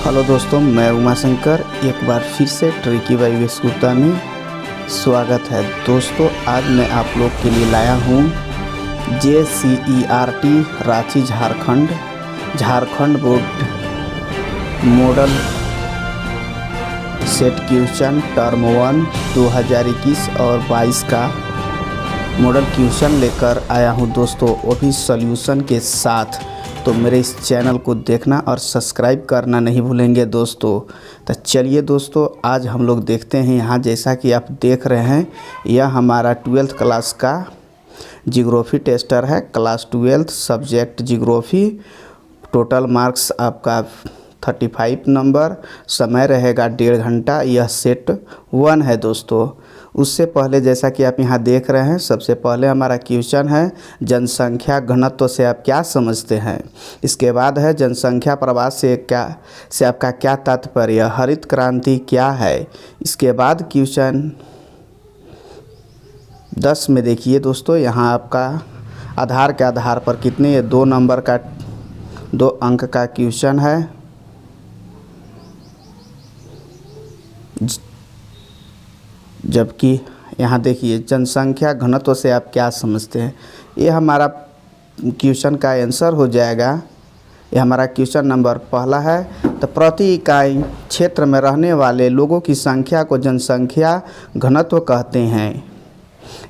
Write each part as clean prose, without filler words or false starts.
Hello दोस्तों, मैं उमाशंकर एक बार फिर से ट्रिकी बाई वेश गुप्ता में स्वागत है। दोस्तों, आज मैं आप लोग के लिए लाया हूँ JCERT Ranchi Jharkhand board model set question term 1 2021 और 22 का मॉडल क्वेश्चन लेकर आया हूँ दोस्तों, वो भी सॉल्यूशन के साथ। तो मेरे इस चैनल को देखना और सब्सक्राइब करना नहीं भूलेंगे दोस्तों। तो चलिए दोस्तों, आज हम लोग देखते हैं। यहाँ जैसा कि आप देख रहे हैं, यह हमारा 12th क्लास का जियोग्राफी टेस्टर है। Class 12 subject geography. Total marks आपका 35 नंबर। समय रहेगा 1.5 घंटा। यह सेट 1 है दोस्तों। उससे पहले जैसा कि आप यहाँ देख रहे हैं, सबसे पहले हमारा क्वेश्चन है जनसंख्या घनत्व से आप क्या समझते हैं। इसके बाद है जनसंख्या प्रवास से आपका क्या तात्पर्य, हरित क्रांति क्या है। इसके बाद क्वेश्चन 10 में देखिए दोस्तों, यहाँ आपका आधार के आधार पर कितने 2 नंबर का 2 अंक का क्वेश्चन है। जबकि यहाँ देखिए जनसंख्या घनत्व से आप क्या समझते हैं। ये हमारा क्वेश्चन का आंसर हो जाएगा। ये हमारा क्वेश्चन नंबर पहला है। तो प्रति इकाई क्षेत्र में रहने वाले लोगों की संख्या को जनसंख्या घनत्व कहते हैं।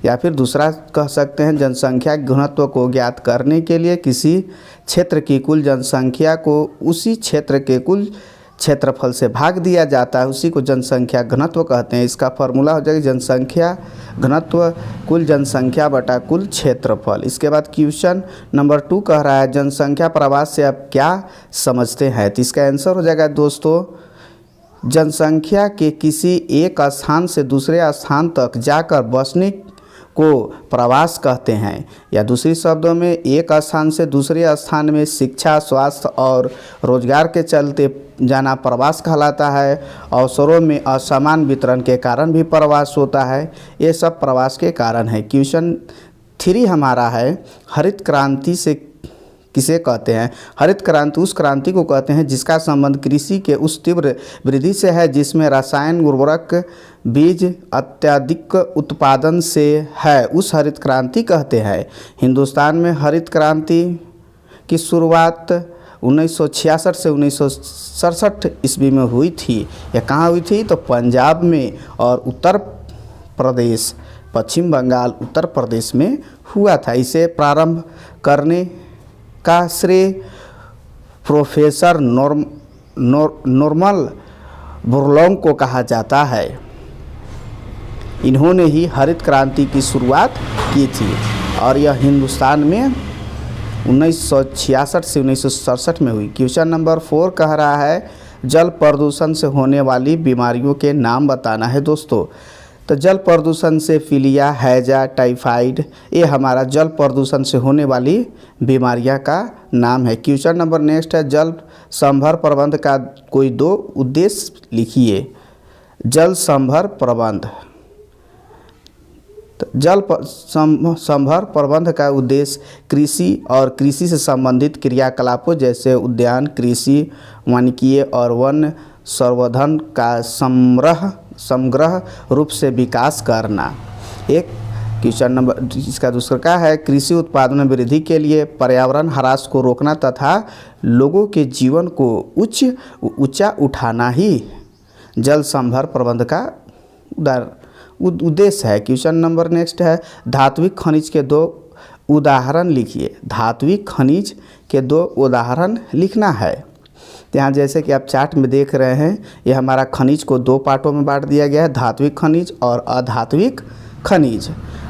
या फिर दूसरा कह सकते हैं, जनसंख्या घनत्व को ज्ञात करने के लिए किसी क्षेत्र की कुल जनसंख्या को उसी क्षेत्र के कुल क्षेत्रफल से भाग दिया जाता है, उसी को जनसंख्या घनत्व कहते हैं। इसका फॉर्मूला हो जाएगा जनसंख्या घनत्व कुल जनसंख्या बटा कुल क्षेत्रफल। इसके बाद क्वेश्चन नंबर 2 कह रहा है जनसंख्या प्रवास से आप क्या समझते हैं। तो इसका आंसर हो जाएगा दोस्तों, जनसंख्या के किसी एक स्थान से दूसरे स्थान तक जाकर बसने को प्रवास कहते हैं। या दूसरी शब्दों में, एक स्थान से दूसरे स्थान में शिक्षा, स्वास्थ्य और रोजगार के चलते जाना प्रवास कहलाता है। अवसरों में असमान वितरण के कारण भी प्रवास होता है। ये सब प्रवास के कारण है। क्वेश्चन 3 हमारा है हरित क्रांति से किसे कहते हैं। हरित क्रांति उस क्रांति को कहते हैं जिसका संबंध कृषि के उस तीव्र वृद्धि से है जिसमें रसायन उर्वरक बीज अत्यधिक उत्पादन से है, उस हरित क्रांति कहते हैं। हिंदुस्तान में हरित क्रांति की शुरुआत 1966 से 1967 ईस्वी में हुई थी। यह कहाँ हुई थी? तो पंजाब में और उत्तर प्रदेश, पश्चिम बंगाल, उत्तर प्रदेश में हुआ था। इसे प्रारंभ करने का श्रेय प्रोफेसर नॉर्मन बोरलॉग को कहा जाता है। इन्होंने ही हरित क्रांति की शुरुआत की थी और यह हिंदुस्तान में 1966 से 1967 में हुई। क्वेश्चन नंबर 4 कह रहा है जल प्रदूषण से होने वाली बीमारियों के नाम बताना है दोस्तों। तो जल प्रदूषण से पीलिया, हैजा, टाइफाइड, ये हमारा जल प्रदूषण से होने वाली बीमारियां का नाम है। क्वेश्चन नंबर नेक्स्ट है जल संभर प्रबंध का कोई 2 उद्देश्य लिखिए। जल संभर प्रबंध, तो जल संभर प्रबंध का उद्देश्य कृषि और कृषि से संबंधित क्रियाकलापों जैसे उद्यान कृषि, वानिकीय और वन संवर्धन का समग्र रूप से विकास करना। एक क्वेश्चन नंबर इसका दूसरा का है कृषि उत्पादन में वृद्धि के लिए पर्यावरण ह्रास को रोकना तथा लोगों के जीवन को ऊंचा उठाना ही जल संभर प्रबंध का उद्देश्य है। क्वेश्चन नंबर नेक्स्ट है धात्विक खनिज के 2 उदाहरण लिखिए। धात्विक खनिज के 2 उदाहरण लिखना है। यहाँ जैसे कि आप चार्ट में देख रहे हैं, यह हमारा खनिज को 2 पार्टों में बांट दिया गया है, धात्विक खनिज और अधात्विक खनिज।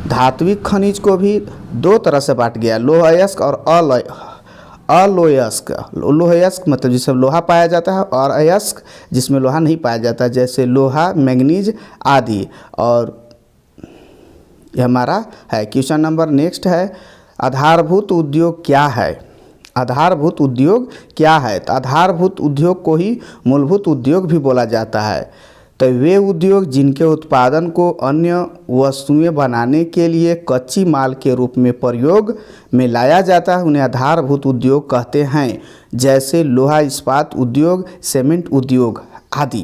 धात्विक खनिज को भी 2 तरह से बांट गया, लोहयस्क और अलोहयस्क। लोहयस्क मतलब जिसमें लोहा पाया जाता है और अयस्क जिसमें लोहा नहीं पाया जाता, जैसे लोहा, मैंगनीज आदि। और यह हमारा है। क्वेश्चन नंबर नेक्स्ट है आधारभूत उद्योग क्या है। आधारभूत उद्योग क्या है? तो आधारभूत उद्योग को ही मूलभूत उद्योग भी बोला जाता है। तो वे उद्योग जिनके उत्पादन को अन्य वस्तुएं बनाने के लिए कच्ची माल के रूप में प्रयोग में लाया जाता है उन्हें आधारभूत उद्योग कहते हैं, जैसे लोहा इस्पात उद्योग, सीमेंट उद्योग आदि।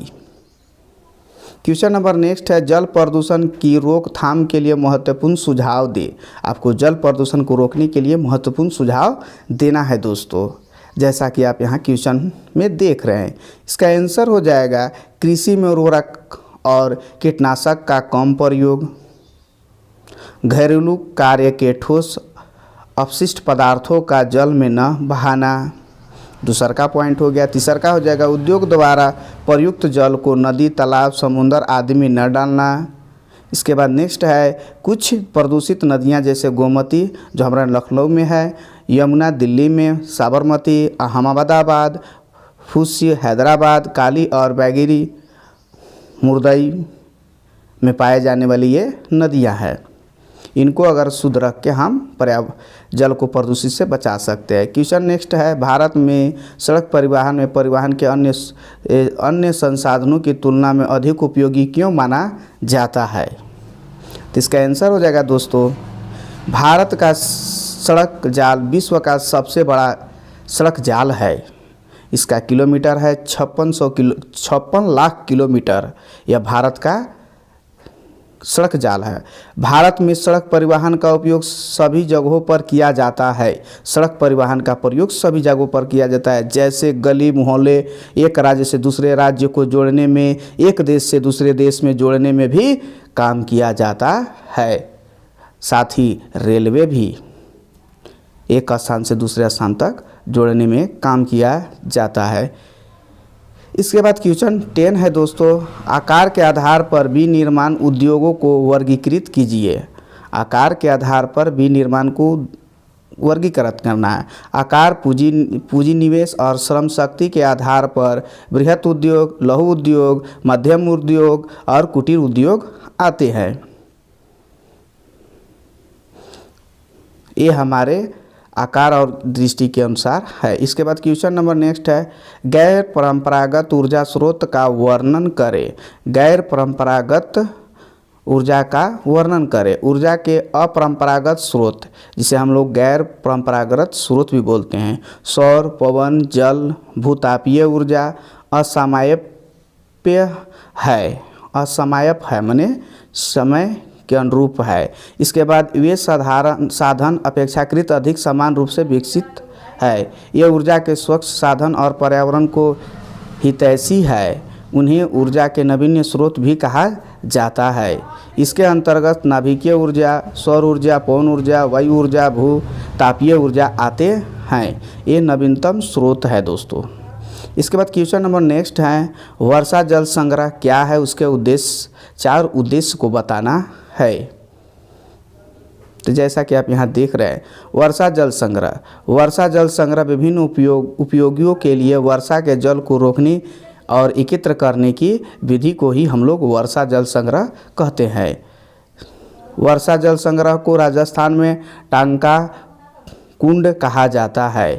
क्वेश्चन नंबर नेक्स्ट है, जल प्रदूषण की रोकथाम के लिए महत्वपूर्ण सुझाव दे। आपको जल प्रदूषण को रोकने के लिए महत्वपूर्ण सुझाव देना है दोस्तों, जैसा कि आप यहाँ क्वेश्चन में देख रहे हैं। इसका आंसर हो जाएगा कृषि में उर्वरक और कीटनाशक का कम प्रयोग, घरेलू कार्य के ठोस अपशिष्ट पदार्थों का जल में न बहाना। दूसरा का पॉइंट हो गया। तीसरा का हो जाएगा उद्योग द्वारा प्रयुक्त जल को नदी, तालाब, समुद्र आदि में न डालना। इसके बाद नेक्स्ट है, कुछ प्रदूषित नदियां जैसे गोमती जो हमारा लखनऊ में है, यमुना दिल्ली में, साबरमती अहमदाबाद, फूसी हैदराबाद, काली और बैगिरी मुर्दई में पाए जाने वाली ये नदियां हैं। इनको अगर शुद्ध रख के हम पर्यावरण जल को प्रदूषित से बचा सकते हैं। क्वेश्चन नेक्स्ट है, भारत में सड़क परिवहन में परिवहन के अन्य संसाधनों की तुलना में अधिक उपयोगी क्यों माना जाता है? तो इसका आंसर हो जाएगा दोस्तों, भारत का सड़क जाल विश्व का सबसे बड़ा सड़क जाल है। इसका किलोमीटर है 56 लाख किलोमीटर। यह भारत का सड़क जाल है। भारत में सड़क परिवहन का उपयोग सभी जगहों पर किया जाता है। सड़क परिवहन का प्रयोग सभी जगहों पर किया जाता है, जैसे गली मोहल्ले, एक राज्य से दूसरे राज्य को जोड़ने में, एक देश से दूसरे देश में जोड़ने में भी काम किया जाता है। साथ ही रेलवे भी एक स्थान से दूसरे स्थान तक जोड़ने में काम किया जाता है। इसके बाद क्वेश्चन 10 है दोस्तों, आकार के आधार पर विनिर्माण उद्योगों को वर्गीकृत कीजिए। आकार के आधार पर विनिर्माण को वर्गीकृत करना है। आकार, पूंजी निवेश और श्रम शक्ति के आधार पर बृहत उद्योग, लघु उद्योग, मध्यम उद्योग और कुटीर उद्योग आते हैं। ये हमारे आकार और दृष्टि के अनुसार है। इसके बाद क्वेश्चन नंबर नेक्स्ट है, गैर परंपरागत ऊर्जा स्रोत का वर्णन करें। गैर परंपरागत ऊर्जा का वर्णन करें। ऊर्जा के अपरंपरागत स्रोत, जिसे हम लोग गैर परंपरागत स्रोत भी बोलते हैं, सौर, पवन, जल, भूतापीय ऊर्जा असमायप्य है। असमायप है माने समय के अनुरूप है। इसके बाद वे साधन अपेक्षाकृत अधिक समान रूप से विकसित है। ये ऊर्जा के स्वच्छ साधन और पर्यावरण को हितैषी है। उन्हें ऊर्जा के नवीन स्रोत भी कहा जाता है। इसके अंतर्गत नाभिकीय ऊर्जा, सौर ऊर्जा, पवन ऊर्जा, वायु ऊर्जा, भू तापीय ऊर्जा आते हैं। ये नवीनतम स्रोत है दोस्तों। इसके बाद क्वेश्चन नंबर नेक्स्ट है, वर्षा जल संग्रह क्या है, उसके उद्देश्य, 4 उद्देश्य को बताना है। तो जैसा कि आप यहाँ देख रहे हैं, वर्षा जल संग्रह। वर्षा जल संग्रह विभिन्न उपयोगियों के लिए वर्षा के जल को रोकने और एकत्र करने की विधि को ही हम लोग वर्षा जल संग्रह कहते हैं। वर्षा जल संग्रह को राजस्थान में टांका कुंड कहा जाता है।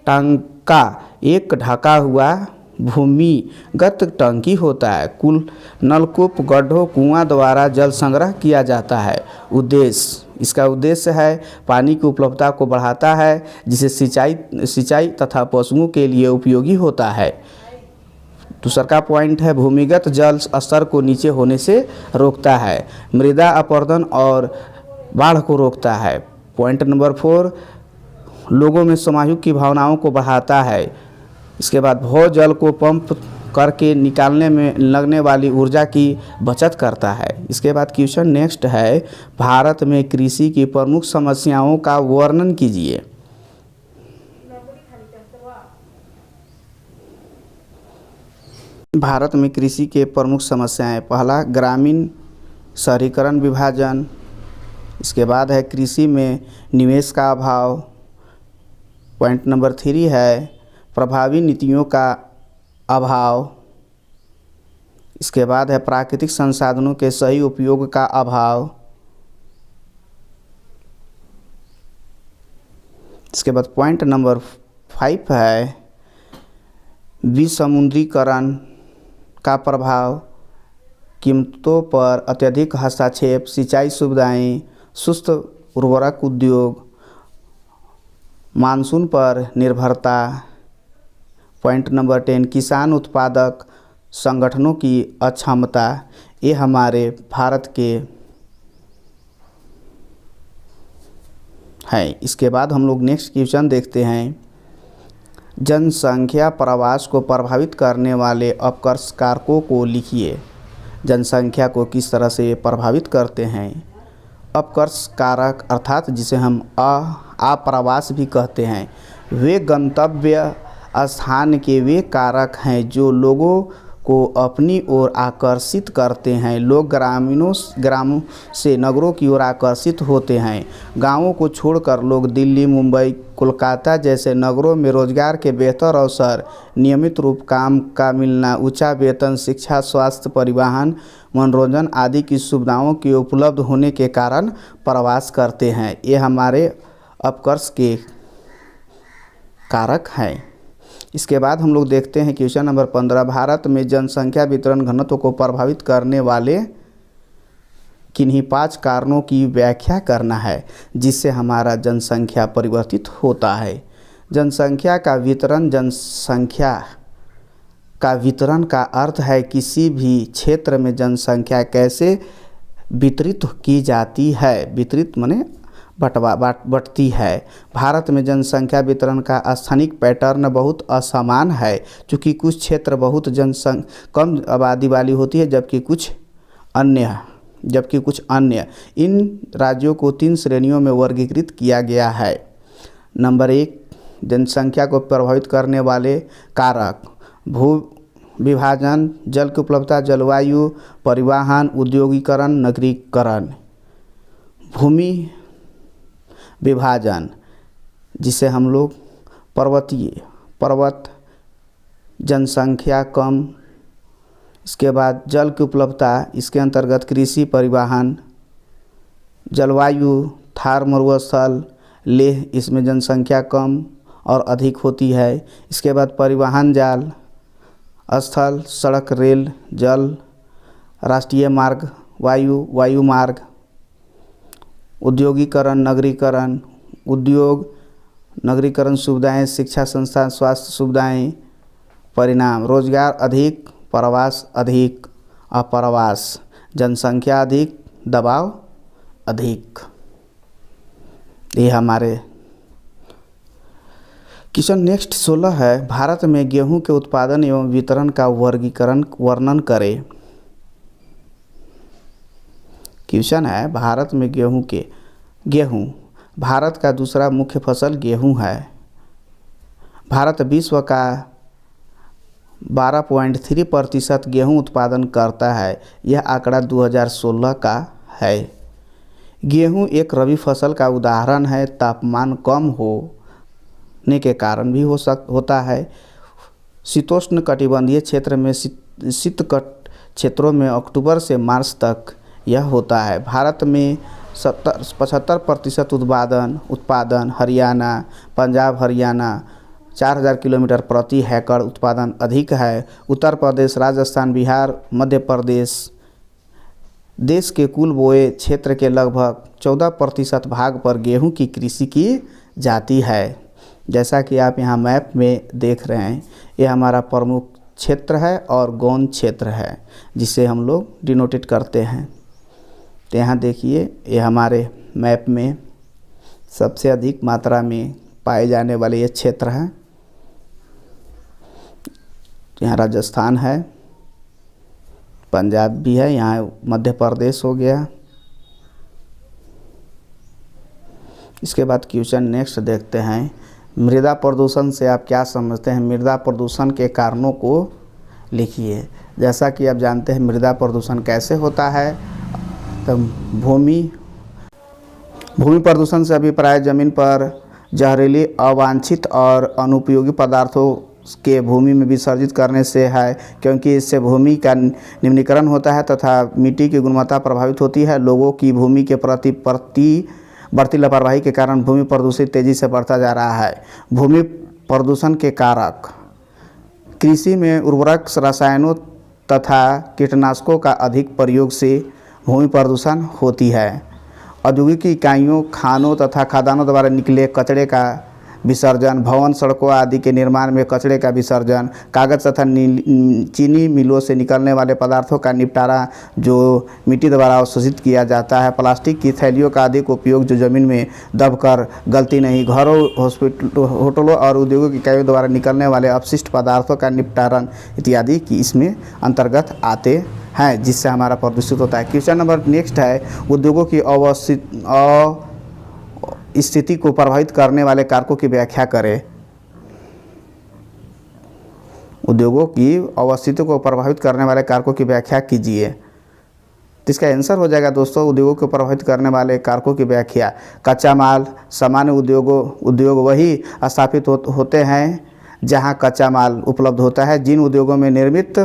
टांका एक ढका हुआ भूमिगत टंकी होता है। कुल नलकूप, गड्ढों, कुआं द्वारा जल संग्रह किया जाता है। उद्देश्य, इसका उद्देश्य है पानी की उपलब्धता को बढ़ाता है, जिसे सिंचाई तथा पशुओं के लिए उपयोगी होता है। दूसरा का पॉइंट है, भूमिगत जल स्तर को नीचे होने से रोकता है। मृदा अपरदन और बाढ़ को रोकता है। पॉइंट नंबर 4, लोगों में समायुक्त की भावनाओं को बढ़ाता है। इसके बाद भू जल को पंप करके निकालने में लगने वाली ऊर्जा की बचत करता है। इसके बाद क्वेश्चन नेक्स्ट है, भारत में कृषि की प्रमुख समस्याओं का वर्णन कीजिए। भारत में कृषि के प्रमुख समस्याएं, पहला ग्रामीण शहरीकरण विभाजन। इसके बाद है कृषि में निवेश का अभाव। पॉइंट नंबर 3 है प्रभावी नीतियों का अभाव। इसके बाद है प्राकृतिक संसाधनों के सही उपयोग का अभाव। इसके बाद पॉइंट नंबर 5 है विसमुद्रीकरण का प्रभाव। कीमतों पर अत्यधिक हस्तक्षेप, सिंचाई सुविधाएं, सुस्त उर्वरक उद्योग, मानसून पर निर्भरता। पॉइंट नंबर 10, किसान उत्पादक संगठनों की अक्षमता। ये हमारे भारत के हैं। इसके बाद हम लोग नेक्स्ट क्वेश्चन देखते हैं, जनसंख्या प्रवास को प्रभावित करने वाले अपकर्ष कारकों को लिखिए। जनसंख्या को किस तरह से प्रभावित करते हैं? अपकर्ष कारक अर्थात जिसे हम आप्रवास भी कहते हैं, वे गंतव्य स्थान के वे कारक हैं जो लोगों को अपनी ओर आकर्षित करते हैं। लोग ग्रामों से नगरों की ओर आकर्षित होते हैं। गांवों को छोड़कर लोग दिल्ली, मुंबई, कोलकाता जैसे नगरों में रोजगार के बेहतर अवसर, नियमित रूप काम का मिलना, ऊंचा वेतन, शिक्षा, स्वास्थ्य, परिवहन, मनोरंजन आदि की सुविधाओं के उपलब्ध होने के कारण प्रवास करते हैं। ये हमारे अपकर्ष के कारक हैं। इसके बाद हम लोग देखते हैं क्वेश्चन नंबर 15, भारत में जनसंख्या वितरण घनत्व को प्रभावित करने वाले किन्हीं 5 कारणों की व्याख्या करना है जिससे हमारा जनसंख्या परिवर्तित होता है। जनसंख्या का वितरण का अर्थ है किसी भी क्षेत्र में जनसंख्या कैसे वितरित की जाती है। वितरित माने बटती है। भारत में जनसंख्या वितरण का स्थानिक पैटर्न बहुत असमान है, क्योंकि कुछ क्षेत्र बहुत कम आबादी वाली होती है जबकि कुछ अन्य। इन राज्यों को 3 श्रेणियों में वर्गीकृत किया गया है। नंबर 1, जनसंख्या को प्रभावित करने वाले कारक: भू विभाजन, जल की उपलब्धता, जलवायु, परिवहन, उद्योगीकरण, नगरीकरण। भूमि विभाजन, जिसे हम लोग पर्वत, जनसंख्या कम। इसके बाद जल की उपलब्धता, इसके अंतर्गत कृषि, परिवहन। जलवायु, थार मरुस्थल, लेह, इसमें जनसंख्या कम और अधिक होती है। इसके बाद परिवहन जाल, स्थल, सड़क, रेल, जल, राष्ट्रीय मार्ग, वायु मार्ग। उद्योगीकरण, नगरीकरण, उद्योग, नगरीकरण सुविधाएं, शिक्षा संस्थान, स्वास्थ्य सुविधाएं। परिणाम: रोजगार अधिक, प्रवास अधिक, अप्रवास। जनसंख्या अधिक, दबाव अधिक। ये हमारे क्वेश्चन नेक्स्ट 16 है, भारत में गेहूं के उत्पादन एवं वितरण का वर्णन करें। क्वेश्चन है, भारत में गेहूं भारत का दूसरा मुख्य फसल गेहूं है। भारत विश्व का 12.3% गेहूं उत्पादन करता है। यह आंकड़ा 2016 का है। गेहूं एक रबी फसल का उदाहरण है। तापमान कम होने के कारण भी होता है। शीतोष्ण कटिबंधीय क्षेत्र में शीत क्षेत्रों में अक्टूबर से मार्च तक यह होता है। भारत में 75% उत्पादन हरियाणा, पंजाब, हरियाणा 4000 किलोमीटर प्रति हेक्टेयर उत्पादन अधिक है। उत्तर प्रदेश, राजस्थान, बिहार, मध्य प्रदेश देश के कुल बोए क्षेत्र के लगभग 14% भाग पर गेहूं की कृषि की जाती है। जैसा कि आप यहाँ मैप में देख रहे हैं, ये हमारा प्रमुख क्षेत्र है और गौण क्षेत्र है जिसे हम लोग डिनोटेट करते हैं। तो यहाँ देखिए, ये हमारे मैप में सबसे अधिक मात्रा में पाए जाने वाले ये क्षेत्र हैं। यहाँ राजस्थान है, पंजाब भी है, यहाँ मध्य प्रदेश हो गया। इसके बाद क्वेश्चन नेक्स्ट देखते हैं, मृदा प्रदूषण से आप क्या समझते हैं? मृदा प्रदूषण के कारणों को लिखिए। जैसा कि आप जानते हैं मृदा प्रदूषण कैसे होता है, तो भूमि प्रदूषण से अभिप्राय जमीन पर जहरीली, अवांछित और अनुपयोगी पदार्थों के भूमि में विसर्जित करने से है, क्योंकि इससे भूमि का निम्नीकरण होता है तथा मिट्टी की गुणवत्ता प्रभावित होती है। लोगों की भूमि के प्रति बढ़ती लापरवाही के कारण भूमि प्रदूषण तेजी से बढ़ता जा रहा है। भूमि प्रदूषण के कारक: कृषि में उर्वरक, रसायनों तथा कीटनाशकों का अधिक प्रयोग से भूमि प्रदूषण होती है। औद्योगिक इकाइयों, खानों तथा खदानों द्वारा निकले कचरे का विसर्जन, भवन, सड़कों आदि के निर्माण में कचरे का विसर्जन, कागज़ तथा चीनी मिलों से निकलने वाले पदार्थों का निपटारा जो मिट्टी द्वारा अवशोषित किया जाता है, प्लास्टिक की थैलियों का अधिक उपयोग जो ज़मीन में दबकर गलती नहीं, घरों, होटलों और औद्योगिक इकाइयों द्वारा निकलने वाले अपशिष्ट पदार्थों का निपटारण इत्यादि की इसमें अंतर्गत आते हैं, जिससे हमारा प्रदूषित होता है। क्वेश्चन नंबर नेक्स्ट है, उद्योगों की स्थिति को प्रभावित करने वाले कारकों की व्याख्या करें। उद्योगों की अवस्थिति को प्रभावित करने वाले कारकों की व्याख्या कीजिए। तो इसका आंसर हो जाएगा दोस्तों, उद्योगों को प्रभावित करने वाले कारकों की व्याख्या। कच्चा माल, सामान्य उद्योग वही स्थापित होते हैं जहां कच्चा माल उपलब्ध होता है। जिन उद्योगों में निर्मित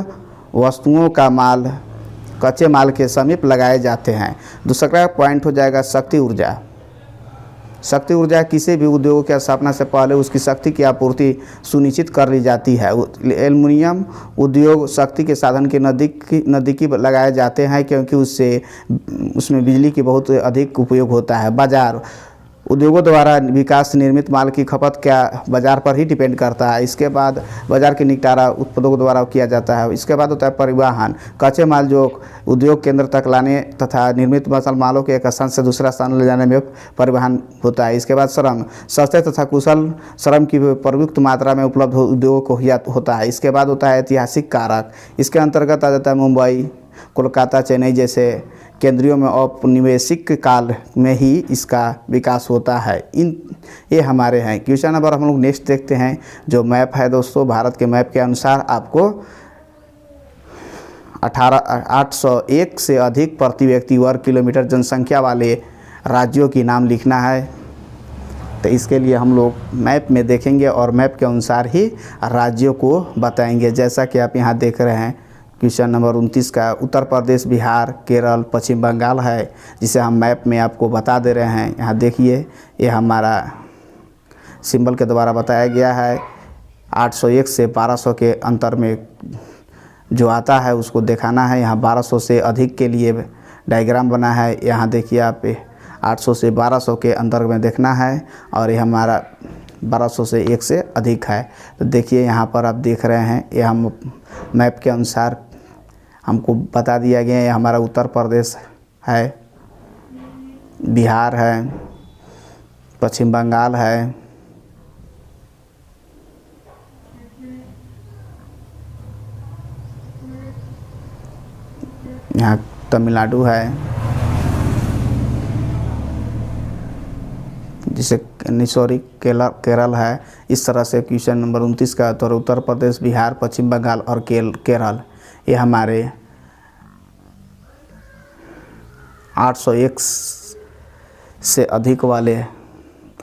वस्तुओं का माल कच्चे माल के समीप लगाए जाते हैं। दूसरा पॉइंट हो जाएगा शक्ति ऊर्जा। शक्ति ऊर्जा किसी भी उद्योग की स्थापना से पहले उसकी शक्ति की आपूर्ति सुनिश्चित कर ली जाती है। एल्युमिनियम उद्योग शक्ति के साधन के नज़दीकी लगाए जाते हैं क्योंकि उसमें बिजली की बहुत अधिक उपयोग होता है। बाजार, उद्योगों द्वारा विकास निर्मित माल की खपत क्या बाज़ार पर ही डिपेंड करता है। इसके बाद बाज़ार के निपटारा उत्पादकों द्वारा किया जाता है। इसके बाद होता है परिवहन, कच्चे माल जो उद्योग केंद्र तक लाने तथा निर्मित मालों के एक स्थान से दूसरा स्थान ले जाने में परिवहन होता है। इसके बाद श्रम, सस्ते तथा कुशल श्रम की पर्याप्त मात्रा में उपलब्ध उद्योगों को होता है। इसके बाद होता है ऐतिहासिक कारक, इसके अंतर्गत आ जाता है मुंबई, कोलकाता, चेन्नई जैसे केंद्रियों में औपनिवेशिक काल में ही इसका विकास होता है। ये हमारे हैं। क्वेश्चन नंबर हम लोग नेक्स्ट देखते हैं, जो मैप है दोस्तों, भारत के मैप के अनुसार आपको 801 से अधिक प्रति व्यक्ति वर्ग किलोमीटर जनसंख्या वाले राज्यों की नाम लिखना है। तो इसके लिए हम लोग मैप में देखेंगे और मैप के अनुसार ही राज्यों को बताएंगे। जैसा कि आप यहाँ देख रहे हैं, क्वेश्चन नंबर 29 का उत्तर प्रदेश, बिहार, केरल, पश्चिम बंगाल है, जिसे हम मैप में आपको बता दे रहे हैं। यहाँ देखिए, ये हमारा सिंबल के द्वारा बताया गया है। 801 से 1200 के अंतर में जो आता है उसको दिखाना है। यहाँ 1200 से अधिक के लिए डायग्राम बना है। यहाँ देखिए आप 800 से 1200 के अंतर में देखना है, और ये हमारा 1200 से 1 से अधिक है। तो देखिए यहाँ पर आप देख रहे हैं, ये हम मैप के अनुसार हमको बता दिया गया है। हमारा उत्तर प्रदेश है, बिहार है, पश्चिम बंगाल है, यहाँ तमिलनाडु है, जिसे केरल है। इस तरह से क्वेश्चन नंबर 29 का तो उत्तर प्रदेश, बिहार, पश्चिम बंगाल और केरल ये हमारे 801 से अधिक वाले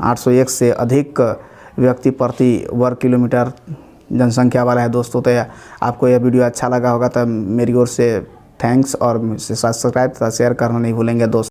801 से अधिक व्यक्ति प्रति वर्ग किलोमीटर जनसंख्या वाला है दोस्तों। तो आपको यह वीडियो अच्छा लगा होगा तो मेरी ओर से थैंक्स, और सब्सक्राइब तथा शेयर करना नहीं भूलेंगे दोस्तों।